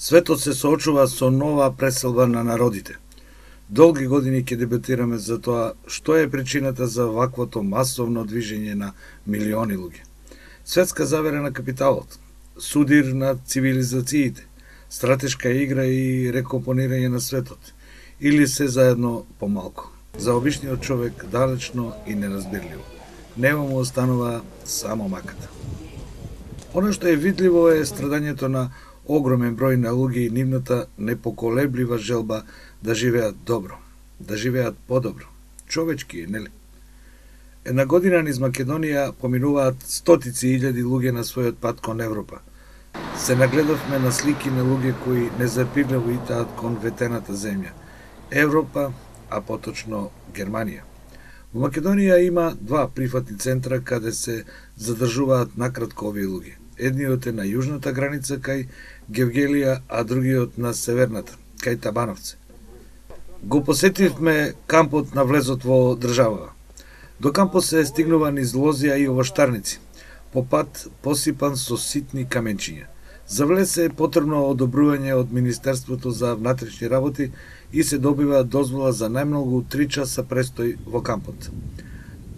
Светот се соочува со нова преселба на народите. Долги години ќе дебатираме за тоа што е причината за ваквото масовно движење на милиони луѓе. Светска завера на капиталот, судир на цивилизациите, стратешка игра и рекомпонирање на светот, или се заедно помалку. За обичниот човек далечно и неразбирливо. Нема му останува само маката. Оно што е видливо е страдањето на огромен број на луѓе и нивната непоколеблива желба да живеат добро, да живеат подобро. Човечки е, нели? Една година низ Македонија поминуваат стотици илјади луѓе на својот пат кон Европа. Се нагледавме на слики на луѓе кои незапирливо итаат кон ветената земја. Европа, а поточно Германија. Во Македонија има два прифатни центра каде се задржуваат накратко овие луѓе. Едниот е на јужната граница кај Гевгелија, а другиот на северната, кај Табановце. Го посетивме кампот на влезот во државава. До кампот се стигнува низ лозија и овоштарници, по пат посипан со ситни каменчиња. За влез е потребно одобрување од Министерството за внатрешни работи и се добива дозвола за најмногу 3 часа престој во кампот.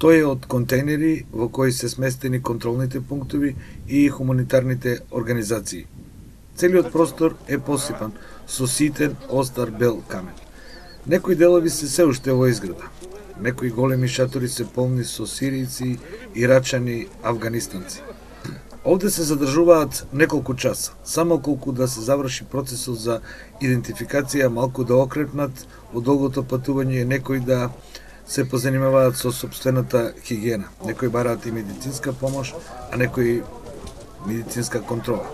Тој е од контейнери во кои се сместени контролните пунктови и хуманитарните организации. Целиот простор е посипан со ситен, остар бел камен. Некои делови се уште во изграда. Некои големи шатори се полни со сиријци, ирачани, афганистанци. Овде се задржуваат неколку часа, само колку да се заврши процесот за идентификација, малку да окрепнат од долгото патување, некои да се позанимаваат со собствената хигиена. Некои бараат и медицинска помош, а некои медицинска контрола.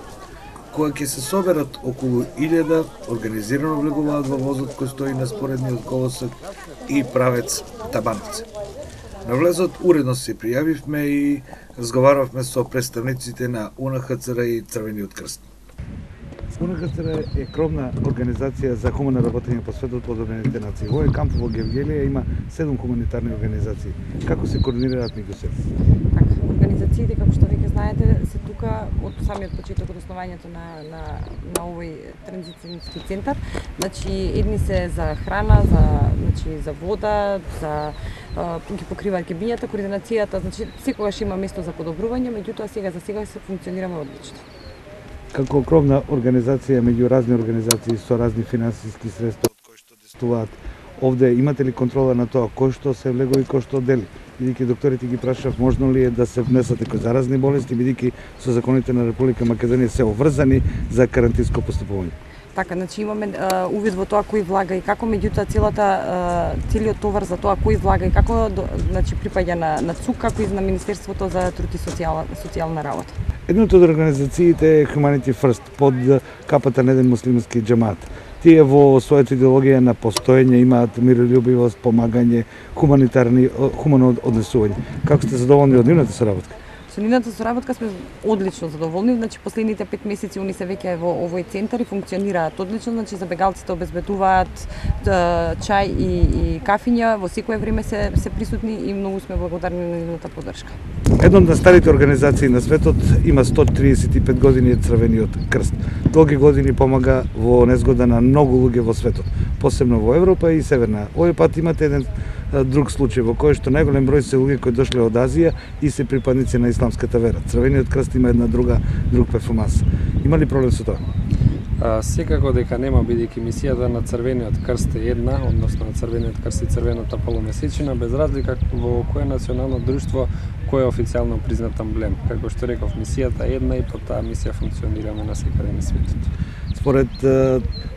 Кога ќе се соберат околу 1000, организирано влегуваат во возот кој стои на споредниот колосок и правец Табановце. На влезот уредно се пријавивме и разговаравме со представниците на УНХЦР и Црвениот крст. УНХЦР е кровна организација за хумано работење по светот од Обединетите нации. Во овој камп во Гевгелија има 7 хуманитарни организации. Како се координираат меѓу себе? Така, организациите, како што веќе знаете, се тука од самиот почеток, од основањето на овој транзицијски центар. Значи, едни се за храна, за вода, ги покриваат кабињата, координацијата, значи секогаш има место за подобрување, меѓутоа за сега се функционираме одлично. Како кровна организација меѓу разни организации со разни финансиски средства од кои што действуваат, овде имате ли контрола на тоа кој што се влегува и кој што дели? Бидејќи докторите ги прашав можно ли е да се внесат кои заразни болести, бидејќи со законите на Република Македонија се обврзани за карантинско постапување. Така, значи имаме увид во тоа кој влага и како, меѓутоа целиот товар за тоа кој влага и како припаѓа на ЦУК, како и на Министерството за труд и социјална работа. Едното од организациите е Humanity First, под капата на еден муслимански џемаат. Тие во својата идеологија на постоење имаат мирољубивост, помагање, хумано однесување. Како сте задоволни од нивната соработка? Со нивната соработка сме одлично задоволни, значи последните 5 месеци они се веќе во овој центар и функционираат одлично, значи за бегалците обезбедуваат чај и кафиња, во секое време се присутни и многу сме благодарни на нивната поддршка. Една од старите организации на светот има 135 години Црвениот крст. Долги години помага во незгода на многу луѓе во светот, посебно во Европа и Северна. Овој пат имате еден друг случај во кој што најголем број се луѓе кои дошле од Азија и се припадници на исламската вера. Црвениот крст има една друг перформанс. Има ли проблем со тоа? Секако дека нема, бидејќи мисијата на Црвениот крст е една, односно на Црвениот крст и Црвената полумесечина, без разлика во кое национално друштво, кој е официјално признат амблем. Како што реков, мисијата е една и по таа мисија функционираме на секаде на светот. Според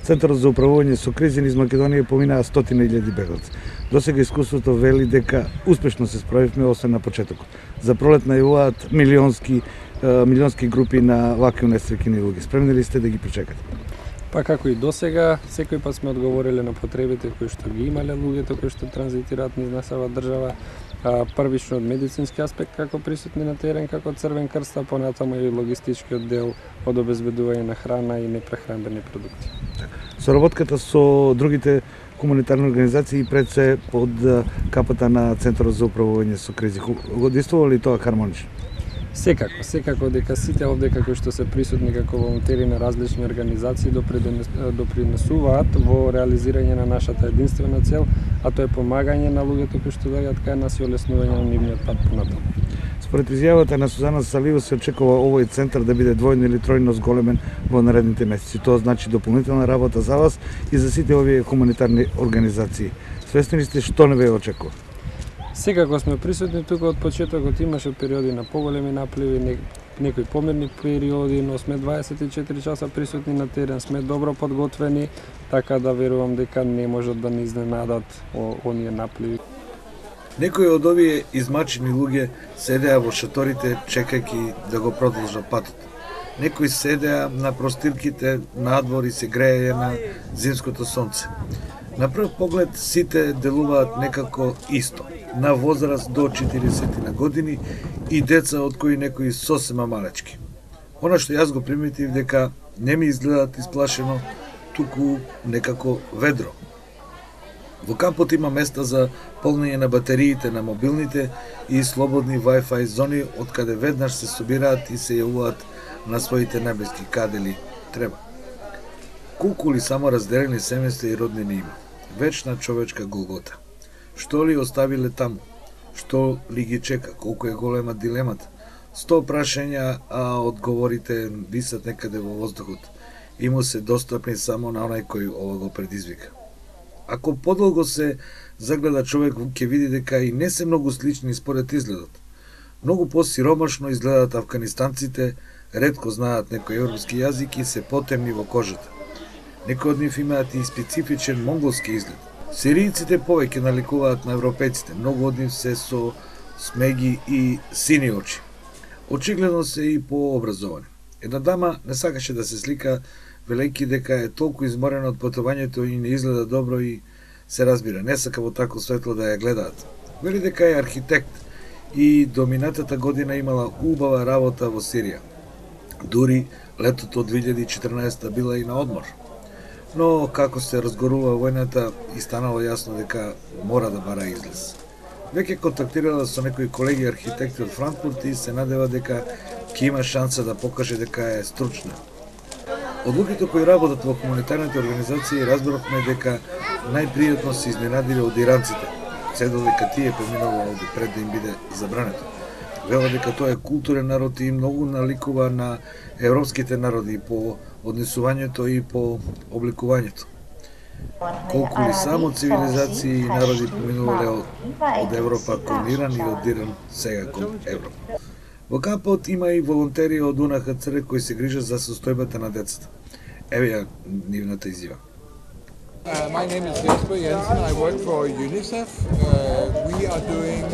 Центарот за управување со кризи низ Македонија поминаа 100.000 бегалци. Досега искуството вели дека успешно се справивме, освен на почетокот. За пролет најавуваат милионски групи на вакви унесреќени луѓе. Спремни ли сте да ги причекате? Па како и досега, секој пат сме одговориле на потребите кои што ги имале луѓето кои што транзитираат низ нашава држава. Првично од медицински аспект како присутни на терен како Црвен крст, а понатаму и логистичкиот дел од обезбедување на храна и непрехранбени продукти. Соработката со другите хуманитарни организации пред се под капата на Центарот за управување со кризи. Го действува ли тоа хармонично? Секако дека сите овдека кои што се присутни како волонтери на различни организации допринесуваат во реализирање на нашата единствена цел, а тоа е помагање на луѓето кои што доаѓаат кај нас и олеснување на нивниот пат понатаму. Според изјавата на Сузана Салио се очекува овој центар да биде двојно или тројно зголемен во наредните месеци. Тоа значи дополнителна работа за вас и за сите овие хуманитарни организации. Свесни сте што не ве очекува? Секако сме присутни тука од почетокот, имаше периоди на поголеми напливи, некои помирни периоди, но сме 24 часа присутни на терен, сме добро подготвени, така да верувам дека не можат да ни изненадат оние напливи. Некои од овие измачени луѓе седеа во шаторите чекајќи да го продолжат патот. Некои седеа на простирките надвор и се грееја на зимското сонце. На прв поглед сите делуваат некако исто, на возраст до 40 на години и деца од кои некои сосема малечки. Она што јас го приметив дека не ми изгледаат исплашено, туку некако ведро. Во кампот има места за полнење на батериите на мобилните и слободни Wi-Fi зони од каде веднаш се собираат и се јавуваат на своите најблиски каде ли треба. Колку ли само разделени семејства и роднини има? Вечна човечка голгота. Што ли оставиле таму? Што ли ги чека? Колку е голема дилемата? 100 прашања, а одговорите висат некаде во воздухот и му се достапни само на онај кој ова го предизвика. Ако подолго се загледа човек, ќе види дека и не се многу слични според изгледот. Многу посиромашно изгледаат афганистанците, ретко знаат некој европски јазик и се потемни во кожата. Некои од нив имаат и специфичен монголски изглед. Сиријците повеќе наликуваат на европејците, многу од нив се со смеги и сини очи. Очигледно се и пообразовани. Една дама не сакаше да се слика, велејќи дека е толку изморена од патувањето и не изгледа добро и се разбира, не сака во тако светло да ја гледаат. Вели дека е архитект и до минатата година имала убава работа во Сирија. Дури летото од 2014 била и на одмор. Но како се разгорува војната и станало јасно дека мора да бара излез. Веќе контактирала со некои колеги архитекти од Франкфурт и се надева дека ќе има шанса да покаже дека е стручна. Од луѓето кои работат во хуманитарните организации разбравме дека најпријатно се изненадиле од иранците, се додека тие преминува овде пред да им биде забрането. Вела дека тоа е културен народ и многу наликува на европските народи по однесувањето и по обликувањето. Колку ли само цивилизации и народи поминувале од Европа кон Иран и од Иран сега кон Европа. Во кампот има и волонтери од УНХЦР кои се грижат за состојбата на децата. Еве ја нивната изјава. My name is Jesper Jensen. I work for UNICEF. We are doing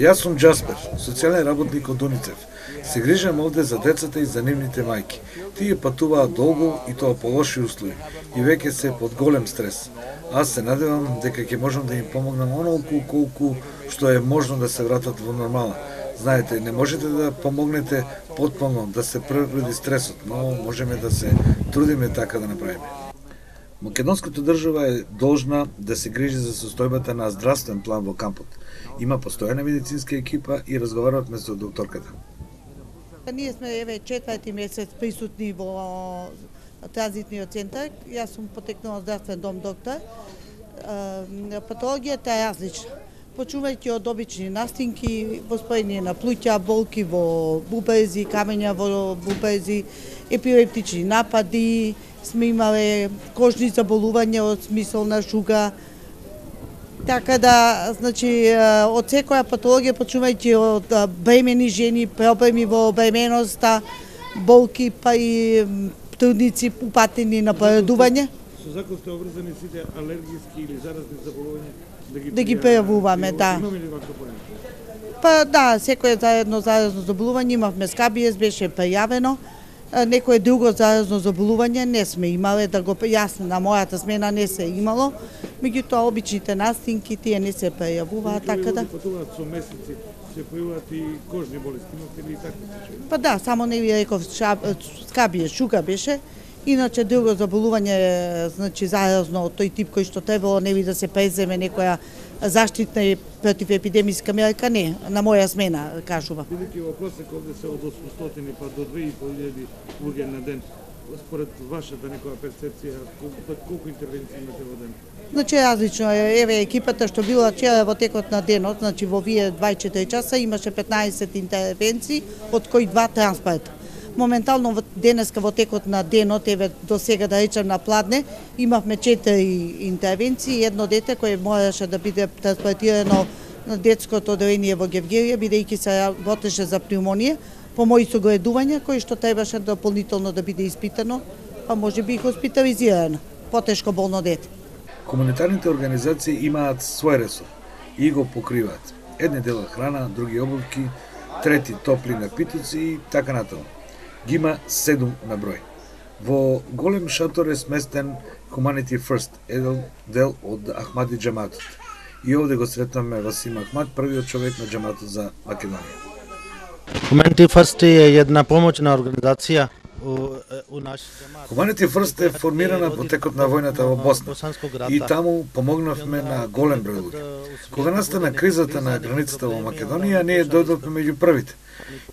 Јас сум Джаспер, социјален работник од УНИЦЕФ. Се грижам овде за децата и за нивните мајки. Тие патуваат долго и тоа по лоши услови и веќе се под голем стрес. Аз се надевам дека ќе можам да им помогнам онолку колку што е можно да се вратат во нормала. Знаете, не можете да помогнете потполно да се превреди стресот, но можеме да се трудиме така да направиме. Македонската држава е должна да се грижи за состојбата на здравствен план во кампот. Има постојана медицинска екипа и разговарувавме со докторката. Ние сме еве четврти месец присутни во транзитниот центар. Јас сум потекнала здравствен дом доктор. Патологијата е различна. Почувајќи од обични настинки, воспаление на плуќа, болки во бубрези, камења во бубрези, епилептични напади, сме имале кожни заболувања од смисол на шуга. Така да, значи, од секоја патологија, почувајќи од бремени жени, проблеми во бременоста, болки, па и трудници упатени на поредување. Со закон сте обврзани сите алергиски или заразни заболувања да ги прејавуваме, да. Имаме ли вакво појавување? Па да, секој заразно заболување имавме скабиес, беше прејавено. Некое друго заразно заболување не сме имале, да го јасно на мојата смена не се имало. Меѓутоа обичните настинки тие не се прејавуваат, така да. Патуваат со месеци, се појавуваат и кожни болести, имате ли и такви случаи? Па да, само не ви реков скабиес, шуга беше. Иначе друго заболување, значи заразно од тој тип кој што требало не ви да се преземе некоја заштитна против епидемиска мерка, не, на моја смена, кажува. Бидејќи во просек овде се од 800 па до 2500 луѓе на ден, според вашата некоја перцепција, колку интервенции имате во ден? Значи различно е, еве екипата што била вчера во текот на денот, значи во вие 24 часа имаше 15 интервенции, од кои 2 транспорта. Моментално денеска во текот на денот, еве до сега да речем на Пладне, имавме 4 интервенции, едно дете кое мораше да биде транспортирано на детското одделение во Гевгерија, бидејќи се работеше за пневмонија, по мои согледувања, кои што требаше дополнително да биде испитано, па може би и хоспитализирано, потешко болно дете. Комунитарните организации имаат свој ресор и го покриваат. Едни дела храна, други обувки, трети топли напитоци и така натаму. Ги има 7 на број. Во голем шатор е сместен Humanity First, еден дел од Ахмади џаматот. И овде го сретнаме Васим Ахмад, првиот човек на џаматот за Македонија. Humanity First е една помоќна организација у наш џамат. Humanity First е формирана во текот на војната во Босна и таму помогнавме на голем број луѓе. Кога настана кризата на границата во Македонија, ние дојдовме меѓу првите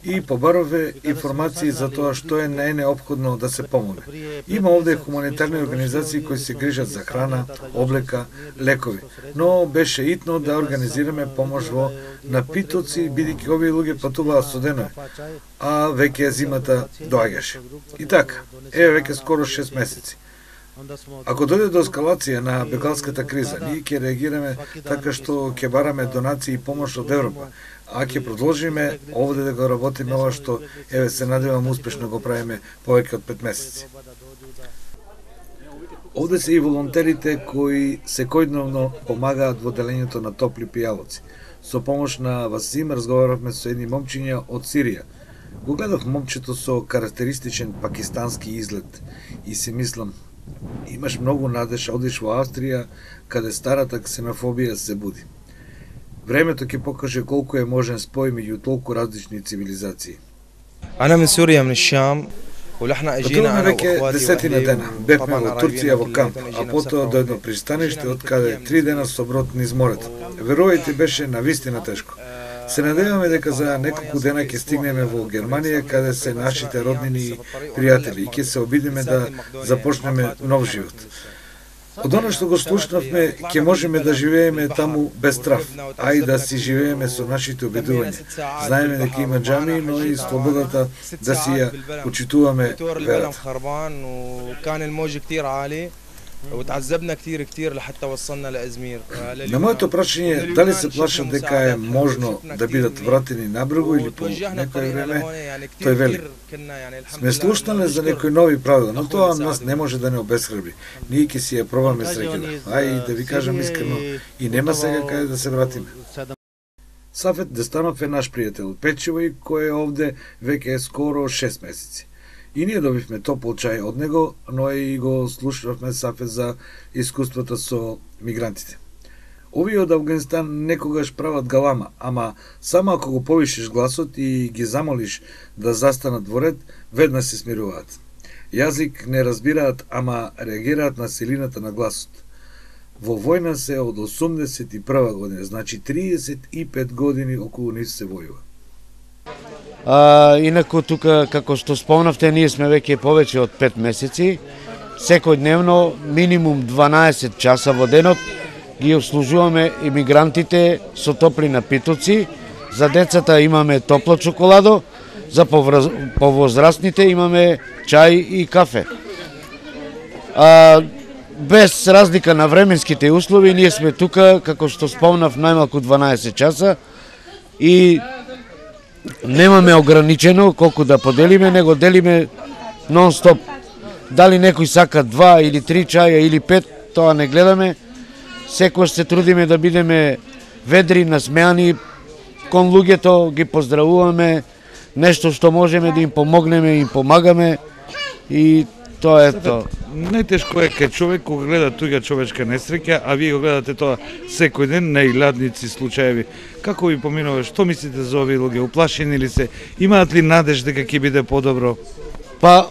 и побарове информации за тоа што е најнеопходно да се помогне. Има овде хуманитарни организации кои се грижат за храна, облека, лекови, но беше итно да организираме помош во напитоци, бидејќи овие луѓе патуваа студено, а веќе зимата доаѓаше. И така, еве веќе скоро 6 месеци. Ако дојде до ескалација на бегалската криза, ние ќе реагираме така што ќе бараме донации и помош од Европа, а ќе продолжиме овде да го работиме ова што, еве се надевам успешно го правиме повеќе од 5 месеци. Овде се и волонтерите кои секојдневно помагаат во делењето на топли пијалоци. Со помош на Васим разговаравме со едни момчиња од Сирија. Го гледав момчето со карактеристичен пакистански изглед и си мислам, имаш многу надеж, одиш во Австрија, каде старата ксенофобија се буди. Времето ќе покаже колку е можен спој меѓу толку различни цивилизации. أنا من سوريا من الشام ولحنا اجينا انا веќе واخواتي десетина дена. Бевме во Турција во камп, а потоа до едно пристаниште од каде 3 дена со брод низ морето. Верувајте, беше навистина тешко. Се надеваме дека за неколку дена ќе стигнеме во Германија, каде се нашите роднини и пријатели и ќе се обидиме да започнеме нов живот. Од она што го слушнавме, ќе можеме да живееме таму без страв, а и да си живееме со нашите обидувања. Знаеме дека има џами, но и слободата да си ја почитуваме верата. وتعذبنا كثير لحتى وصلنا لازمير. На моето прашање дали се плашат дека е можно да бидат вратени на брегу или по некој време, тој вели: сме слушнале за некои нови правила, но тоа нас не може да не обесхрабри. Ние ќе си ја пробаме среќата. Ај, да ви кажам искрено, и нема сега каде да се вратиме. Сафет Дестанов е наш пријател Печево, кој е овде веќе скоро 6 месеци. И ние добивме топол чај од него, но и го слушавме Сафет за искуствата со мигрантите. Овие од Авганистан некогаш прават галама, ама само ако го повишиш гласот и ги замолиш да застанат во ред, веднаш се смируваат. Јазик не разбираат, ама реагираат на силината на гласот. Во војна се од 81 година, значи 35 години околу нив се војува. Инаку тука, како што спомнавте, ние сме веќе повеќе од 5 месеци. Секојдневно, минимум 12 часа во денот, ги обслужуваме имигрантите со топли напитоци. За децата имаме топло чоколадо, за повозрастните имаме чај и кафе. Без разлика на временските услови, ние сме тука, како што спомнав, најмалку 12 часа и немаме ограничено колку да поделиме, него делиме нон-стоп. Дали некој сака 2 или 3 чаја или 5, тоа не гледаме. Секој се трудиме да бидеме ведри, насмеани кон луѓето, ги поздравуваме, нешто што можеме да им помогнеме, им помагаме и тоа е тоа. Најтешко е кај човек кога гледа туѓа човечка несреќа, а вие го гледате тоа секој ден, најладници случаеви. Како ви поминува, што мислите за овие луѓе? Уплашени ли се? Имаат ли надеж дека ќе биде подобро? Па,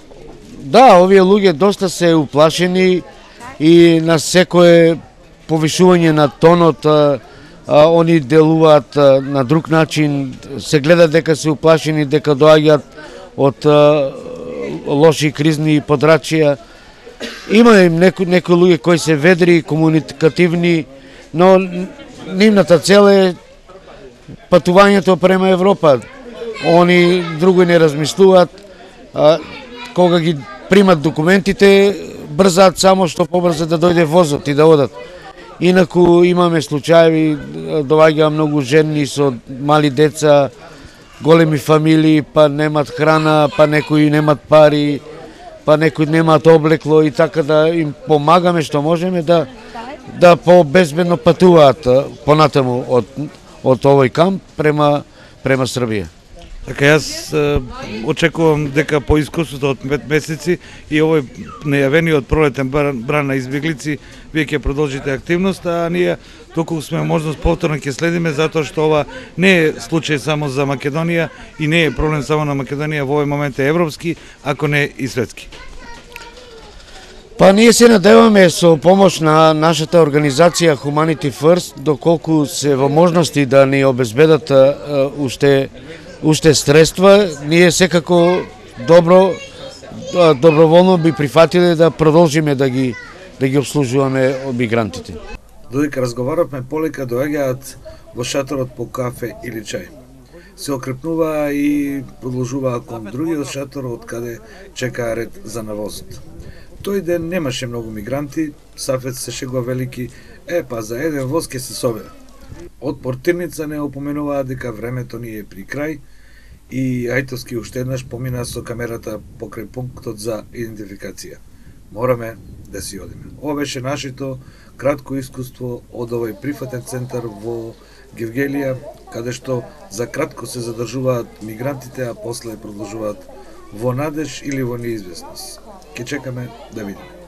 да, овие луѓе доста се уплашени и на секое повишување на тонот они делуваат на друг начин, се гледа дека се уплашени, дека доаѓаат од лоши кризни подрачија. Има и некои луѓе кои се ведри, комуникативни, но нивната цел е патувањето према Европа. Они друго не размислуваат, кога ги примат документите, брзаат само што побрзо да дојде возот и да одат. Инаку имаме случаи, доаѓаа многу жени со мали деца, големи фамилии, па немат храна, па некои немат пари, па некои немат облекло и така да им помагаме што можеме да по-безбедно патуваат понатаму од овој камп према Србија. Така јас очекувам дека по искуството од 5 месеци и овој најавениот пролетен бран на избеглици вие ќе продолжите активност, а ние доколку сме можност повторно ќе следиме, затоа што ова не е случај само за Македонија и не е проблем само на Македонија, во овој момент е европски, ако не и светски. Па ние се надеваме со помош на нашата организација Humanity First, доколку се во можности да ни обезбедат уште средства, ние секако доброволно би прифатиле да продолжиме да ги обслужуваме мигрантите. Додека разговаравме, полека доаѓаат во шаторот по кафе или чај. Се окрепнуваа и продолжуваа кон другиот шатор од каде чекаа ред за навозот. Тој ден немаше многу мигранти, Сафет се шегува велики, па за еден воз ке се собера. Од портирница не опоменуваа дека времето ни е при крај и Ајтовски уште еднаш помина со камерата покрај пунктот за идентификација. Мораме да си одиме. Ова беше нашето кратко искуство од овој прифатен центар во Гевгелија, каде што за кратко се задржуваат мигрантите, а после продолжуваат во надеж или во неизвестност. Ке чекаме да видиме.